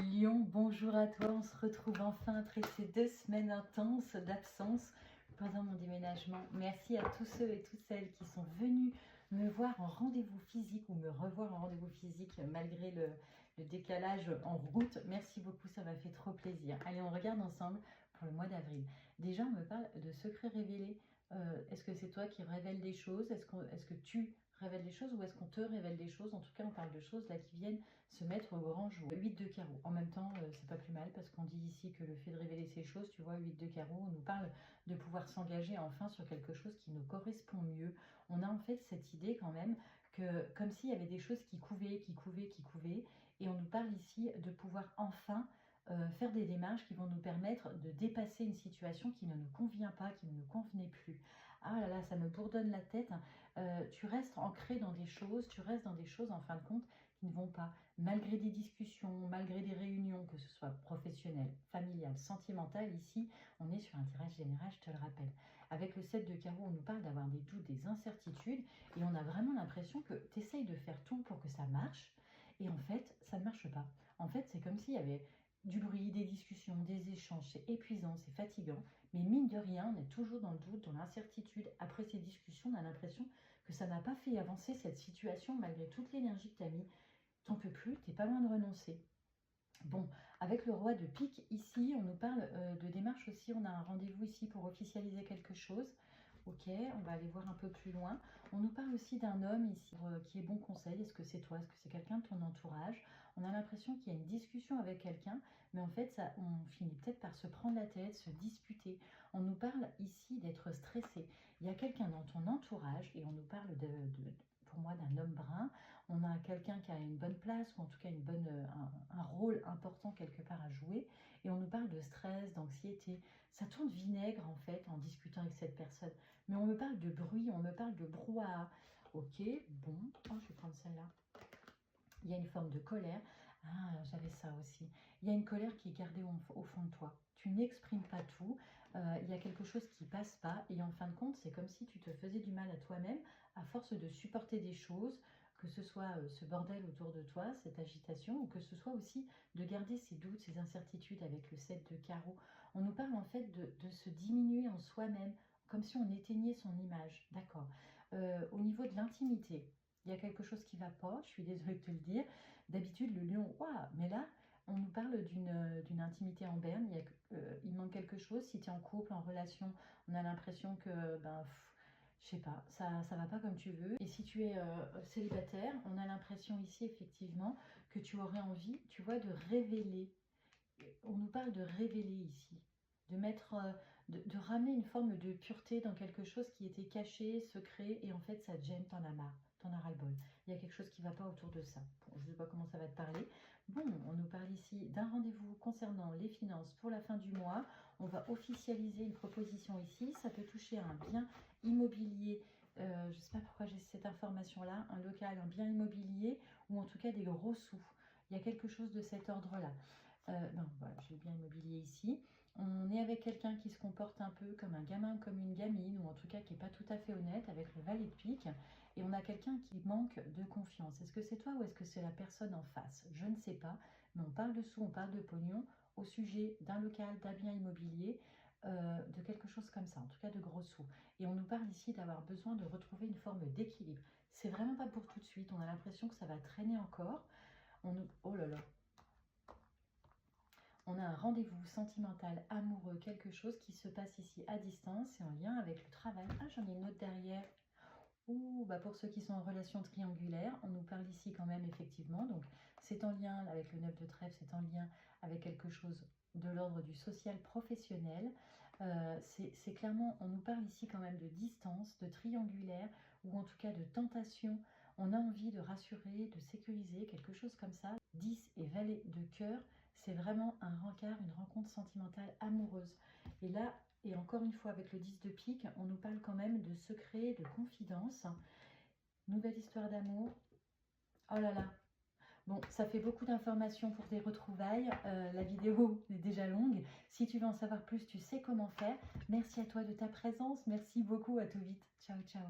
Lion, bonjour à toi. On se retrouve enfin après ces 2 semaines intenses d'absence pendant mon déménagement. Merci à tous ceux et toutes celles qui sont venus me voir en rendez-vous physique ou me revoir en rendez-vous physique malgré le décalage en route. Merci beaucoup, ça m'a fait trop plaisir. Allez, on regarde ensemble pour le mois d'avril. Déjà, on me parle de secrets révélés. Est-ce que c'est toi qui révèles des choses? Est-ce que tu révèles des choses ou est-ce qu'on te révèle des choses? En tout cas, on parle de choses là qui viennent se mettre au grand jour. 8 de carreau. En même temps, c'est pas plus mal parce qu'on dit ici que le fait de révéler ces choses, tu vois, 8 de carreau, on nous parle de pouvoir s'engager enfin sur quelque chose qui nous correspond mieux. On a en fait cette idée quand même que comme s'il y avait des choses qui couvaient, et on nous parle ici de pouvoir enfin faire des démarches qui vont nous permettre de dépasser une situation qui ne nous convient pas, qui ne nous convenait plus. Ah là là, ça me bourdonne la tête. Tu restes ancré dans des choses, tu restes dans des choses en fin de compte qui ne vont pas, malgré des discussions, malgré des réunions, que ce soit professionnelles, familiales, sentimentales. Ici, on est sur un tirage général, je te le rappelle. Avec le 7 de carreau, on nous parle d'avoir des doutes, des incertitudes, et on a vraiment l'impression que tu essayes de faire tout pour que ça marche, et en fait, ça ne marche pas. En fait, c'est comme s'il y avait du bruit, des discussions, des échanges, c'est épuisant, c'est fatigant, mais mine de rien, on est toujours dans le doute, dans l'incertitude. Après ces discussions, on a l'impression que ça n'a pas fait avancer cette situation malgré toute l'énergie que tu as mis. T'en peux plus, t'es pas loin de renoncer. Bon, avec le roi de pique, ici, on nous parle de démarche aussi. On a un rendez-vous ici pour officialiser quelque chose. Ok, on va aller voir un peu plus loin. On nous parle aussi d'un homme ici qui est bon conseil. Est-ce que c'est toi? Est-ce que c'est quelqu'un de ton entourage? On a l'impression qu'il y a une discussion avec quelqu'un, mais en fait, ça, on finit peut-être par se prendre la tête, se disputer. On nous parle ici d'être stressé. Il y a quelqu'un dans ton entourage et on nous parle pour moi d'un homme brun. On a quelqu'un qui a une bonne place ou en tout cas un rôle important quelque part à jouer et on nous parle de stress, d'anxiété. Ça tourne vinaigre en fait en discutant avec cette personne. Mais on me parle de bruit, on me parle de brouhaha. Ok, bon, oh, je vais prendre celle-là. Il y a une forme de colère. Ah, j'avais ça aussi. Il y a une colère qui est gardée au fond de toi. Tu n'exprimes pas tout. Il y a quelque chose qui passe pas. Et en fin de compte, c'est comme si tu te faisais du mal à toi-même à force de supporter des choses, que ce soit ce bordel autour de toi, cette agitation, ou que ce soit aussi de garder ces doutes, ces incertitudes avec le 7 de carreau. On nous parle en fait de se diminuer en soi-même, comme si on éteignait son image. D'accord. Au niveau de l'intimité, il y a quelque chose qui ne va pas, je suis désolée de te le dire. D'habitude, le lion, waouh, mais là, on nous parle d'une intimité en berne. Il manque quelque chose. Si tu es en couple, en relation, on a l'impression que, ben, je sais pas, ça va pas comme tu veux. Et si tu es célibataire, on a l'impression ici, effectivement, que tu aurais envie, tu vois, de révéler. On nous parle de révéler ici, de mettre, de ramener une forme de pureté dans quelque chose qui était caché, secret, et en fait ça te gêne, t'en as marre, t'en as ras-le-bol. Il y a quelque chose qui ne va pas autour de ça. Bon, je ne sais pas comment ça va te parler. Bon, on nous parle ici d'un rendez-vous concernant les finances pour la fin du mois. On va officialiser une proposition ici. Ça peut toucher à un bien immobilier. Je ne sais pas pourquoi j'ai cette information-là, un local, un bien immobilier, ou en tout cas des gros sous. Il y a quelque chose de cet ordre-là. Non, voilà, j'ai le bien immobilier ici. On est avec quelqu'un qui se comporte un peu comme un gamin, comme une gamine, ou en tout cas qui n'est pas tout à fait honnête avec le valet de pique. Et on a quelqu'un qui manque de confiance. Est-ce que c'est toi ou est-ce que c'est la personne en face? Je ne sais pas, mais on parle de sous, on parle de pognon au sujet d'un local, d'un bien immobilier, de quelque chose comme ça, en tout cas de gros sous. Et on nous parle ici d'avoir besoin de retrouver une forme d'équilibre. C'est vraiment pas pour tout de suite, on a l'impression que ça va traîner encore. Oh là là, on a un rendez-vous sentimental, amoureux, quelque chose qui se passe ici à distance et en lien avec le travail. Ah, j'en ai une autre derrière. Ouh, bah pour ceux qui sont en relation triangulaire, on nous parle ici quand même effectivement. Donc c'est en lien avec le 9 de trèfle, c'est en lien avec quelque chose de l'ordre du social professionnel. C'est clairement, on nous parle ici quand même de distance, de triangulaire ou en tout cas de tentation. On a envie de rassurer, de sécuriser, quelque chose comme ça. 10 et valet de cœur, c'est vraiment un rencard, une rencontre sentimentale amoureuse. Et là, et encore une fois, avec le 10 de pique, on nous parle quand même de secrets, de confidences. Nouvelle histoire d'amour. Oh là là. Bon, ça fait beaucoup d'informations pour des retrouvailles. La vidéo est déjà longue. Si tu veux en savoir plus, tu sais comment faire. Merci à toi de ta présence. Merci beaucoup. À tout vite. Ciao, ciao.